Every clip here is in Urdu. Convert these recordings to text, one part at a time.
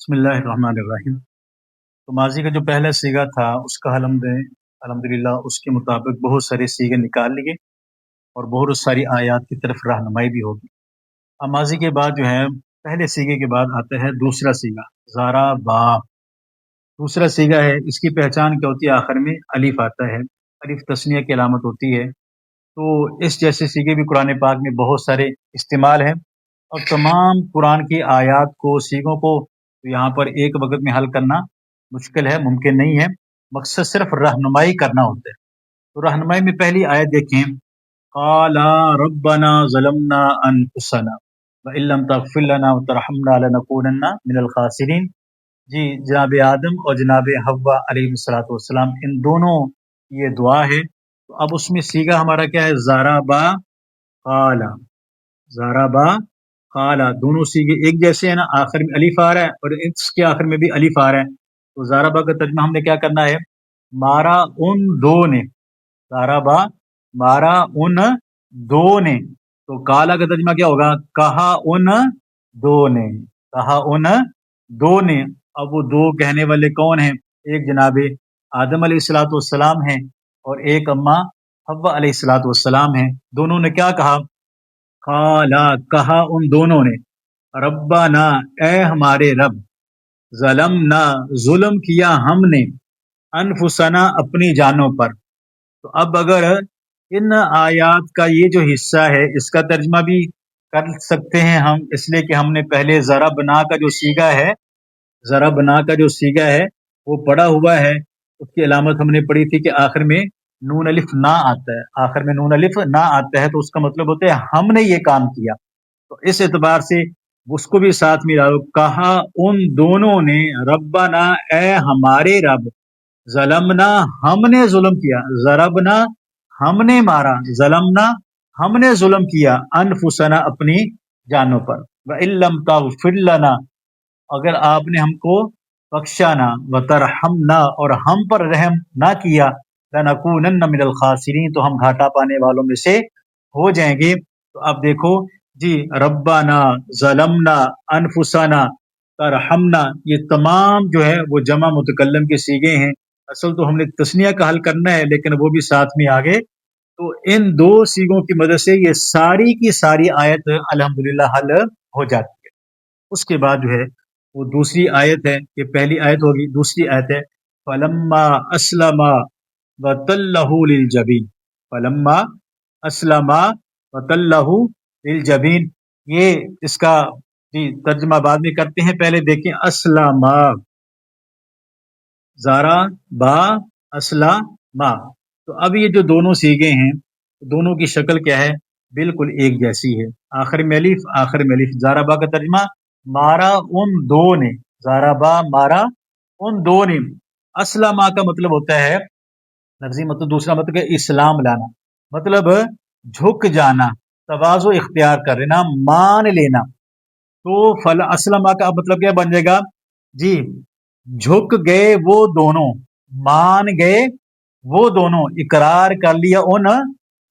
بسم اللہ الرحمن الرحیم۔ تو ماضی کا جو پہلا سیگا تھا اس کا الحمدللہ اس کے مطابق بہت سارے سیگے نکال لیے اور بہت ساری آیات کی طرف رہنمائی بھی ہوگی۔ اب ماضی کے بعد جو ہے پہلے سیگے کے بعد آتا ہے دوسرا سیگا زارا با۔ دوسرا سیگا ہے، اس کی پہچان کیا ہوتی ہے؟ آخر میں الف آتا ہے، الف تثنیہ کی علامت ہوتی ہے۔ تو اس جیسے سیگے بھی قرآن پاک میں بہت سارے استعمال ہیں، اور تمام قرآن کی آیات کو سیگوں کو یہاں پر ایک وقت میں حل کرنا مشکل ہے، ممکن نہیں ہے۔ مقصد صرف رہنمائی کرنا ہوتا ہے۔ تو رہنمائی میں پہلی آیت دیکھیں، قال ربنا ظلمنا انفسنا وان لم تغفر لنا وترحمنا لنکونن من الخاسرین۔ جی جناب آدم اور جناب حوا علیہ السلام ان دونوں یہ دعا ہے۔ تو اب اس میں سیگا ہمارا کیا ہے؟ زارابا قالا، زارابا قالا، دونوں سیگے ایک جیسے ہیں نا، آخر میں الف آ رہا ہے اور اس کے آخر میں بھی الف آ رہا ہے۔ تو زارابا کا ترجمہ ہم نے کیا کرنا ہے؟ مارا ان دو نے، زارابا مارا ان دو نے۔ تو کالا کا ترجمہ کیا ہوگا؟ کہا ان دو نے، کہا ان دو نے۔ اب وہ دو کہنے والے کون ہیں؟ ایک جناب آدم علیہ السلام ہیں اور ایک اماں حوا علیہ السلام ہیں۔ دونوں نے کیا کہا؟ قالا، کہا ان دونوں نے، ربنا، اے ہمارے رب، ظلمنا، ظلم کیا ہم نے، انفسنا، اپنی جانوں پر۔ تو اب اگر ان آیات کا یہ جو حصہ ہے اس کا ترجمہ بھی کر سکتے ہیں ہم، اس لیے کہ ہم نے پہلے ضربنا کا جو سیگا ہے، ضربنا کا جو سیگا ہے وہ پڑھا ہوا ہے۔ اس کی علامت ہم نے پڑھی تھی کہ آخر میں نون الف نہ آتا ہے، آخر میں نون الف نہ آتا ہے، تو اس کا مطلب ہوتا ہے ہم نے یہ کام کیا۔ تو اس اعتبار سے اس کو بھی ساتھ میں ڈالو، کہا ان دونوں نے، ربنا، اے ہمارے رب، ظلمنا، ہم نے ظلم کیا، ضربنا، ہم نے مارا، ظلمنا، ہم نے ظلم کیا، انفسنا، اپنی جانوں پر، وَإِن لَّمْ تَغْفِرْ لَنَا، اگر آپ نے ہم کو بخشا نہ، وَتَرْحَمْنَا، اور ہم پر رحم نہ کیا، لَنَكُونَنَّ مِنَ الْخَاسِرِينَ، تو ہم گھاٹا پانے والوں میں سے ہو جائیں گے۔ تو اب دیکھو جی، ربنا، ظلمنا، انفسنا، ترحمنا، یہ تمام جو ہے وہ جمع متکلم کے سیگے ہیں۔ اصل تو ہم نے تثنیہ کا حل کرنا ہے لیکن وہ بھی ساتھ میں آگے۔ تو ان دو سیگوں کی مدد سے یہ ساری کی ساری آیت الحمدللہ حل ہو جاتی ہے۔ اس کے بعد جو ہے وہ دوسری آیت ہے، یہ پہلی آیت ہوگی، دوسری آیت ہے فلما اسلم وتلہ للجبین، فلما اسلم وتلہ للجبین۔ یہ اس کا جی ترجمہ بعد میں کرتے ہیں، پہلے دیکھیں اسلم، زارا با اسلم۔ تو اب یہ جو دونوں سیگے ہیں دونوں کی شکل کیا ہے؟ بالکل ایک جیسی ہے، آخر میں الف، آخر میں الف۔ زارابا کا ترجمہ مارا ان دو نے، زارابا مارا ان دو نے۔ اسلم کا مطلب ہوتا ہے لفظی مطلب، دوسرا مطلب ہے اسلام لانا، مطلب جھک جانا، تواضع اختیار کر لینا، مان لینا۔ تو اسلم کا مطلب کیا بن جائے گا؟ جی جھک گئے وہ دونوں، مان گئے وہ دونوں، اقرار کر لیا ان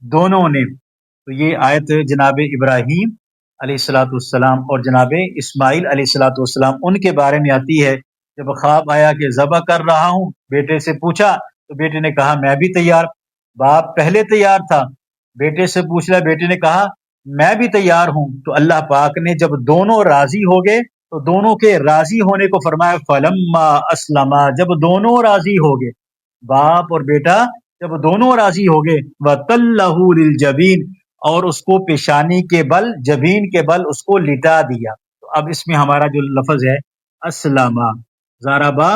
دونوں نے۔ تو یہ آیت جناب ابراہیم علیہ السلام اور جناب اسماعیل علیہ السلام ان کے بارے میں آتی ہے۔ جب خواب آیا کہ ذبح کر رہا ہوں، بیٹے سے پوچھا تو بیٹے نے کہا میں بھی تیار۔ باپ پہلے تیار تھا، بیٹے سے پوچھ رہا، بیٹے نے کہا میں بھی تیار ہوں۔ تو اللہ پاک نے جب دونوں راضی ہو گئے تو دونوں کے راضی ہونے کو فرمایا فلما اسلما، جب دونوں راضی ہو گئے، باپ اور بیٹا جب دونوں راضی ہو گئے، وَتَلَّهُ لِلْجَبِينِ، اور اس کو پیشانی کے بل، جبین کے بل اس کو لٹا دیا۔ تو اب اس میں ہمارا جو لفظ ہے اسلما، زارابا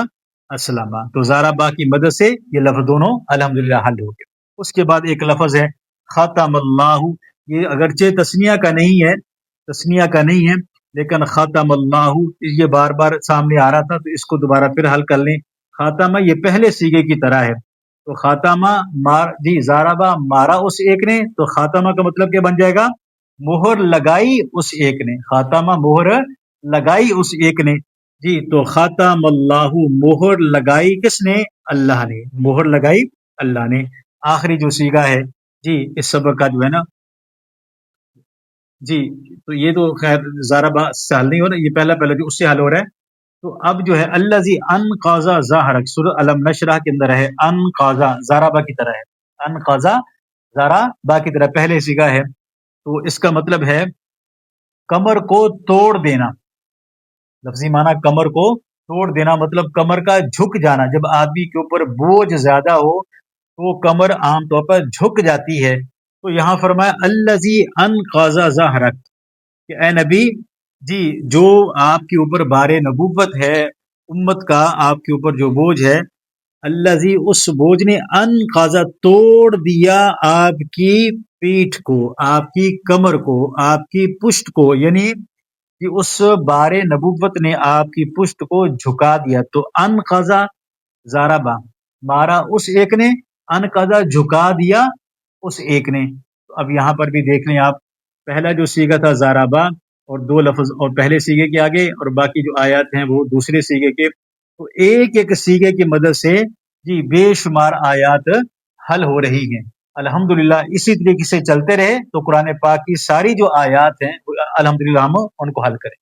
اسلما، تو زارابا کی مدد سے یہ لفظ دونوں الحمدللہ حل ہو گئے۔ اس کے بعد ایک لفظ ہے ختم اللہ، یہ اگرچہ تثنیہ کا نہیں ہے، تثنیہ کا نہیں ہے لیکن ختم اللہ یہ بار بار سامنے آ رہا تھا تو اس کو دوبارہ پھر حل کر لیں۔ خاتمہ یہ پہلے سیگے کی طرح ہے، تو خاتمہ جی زارابا مارا اس ایک نے، تو خاتمہ کا مطلب کیا بن جائے گا؟ مہر لگائی اس ایک نے، خاتمہ مہر لگائی اس ایک نے۔ جی تو خاتم اللہ، مہر لگائی کس نے؟ اللہ نے، مہر لگائی اللہ نے۔ آخری جو سیگا ہے جی اس سبق کا جو ہے نا، جی تو یہ تو خیر زارابا سے حل نہیں ہو رہا، یہ پہلا جو اس سے حل ہو رہا ہے تو اب جو ہے الذی انقذ ظہرک، سورہ علم نشرح کے اندر ہے انقذ، زارابا کی طرح ہے، انقذ زارابا کی طرح پہلے سیگا ہے، تو اس کا مطلب ہے کمر کو توڑ دینا، لفظی معنی کمر کو توڑ دینا مطلب کمر کا جھک جانا، جب آدمی کے اوپر بوجھ زیادہ ہو تو کمر عام طور پر جھک جاتی ہے، تو یہاں فرمایا الذی انقذ ظہرک، کہ اے نبی جی جو آپ کے اوپر بار نبوت ہے، امت کا آپ کے اوپر جو بوجھ ہے، الذی اس بوجھ نے انقذ توڑ دیا آپ کی پیٹھ کو، آپ کی کمر کو، آپ کی پشت کو، یعنی کہ اس بار نبوت نے آپ کی پشت کو جھکا دیا، تو انقذ زاربا مارا اس ایک نے، انقذ جھکا دیا اس ایک نے۔ تو اب یہاں پر بھی دیکھ لیں آپ، پہلا جو سیگا تھا زارابا اور دو لفظ اور پہلے سیگے کے آگے، اور باقی جو آیات ہیں وہ دوسرے سیگے کے، تو ایک ایک سیگے کی مدد سے جی بے شمار آیات حل ہو رہی ہیں الحمدللہ۔ اسی طریقے سے چلتے رہے تو قرآن پاک کی ساری جو آیات ہیں الحمدللہ ہم ان کو حل کریں۔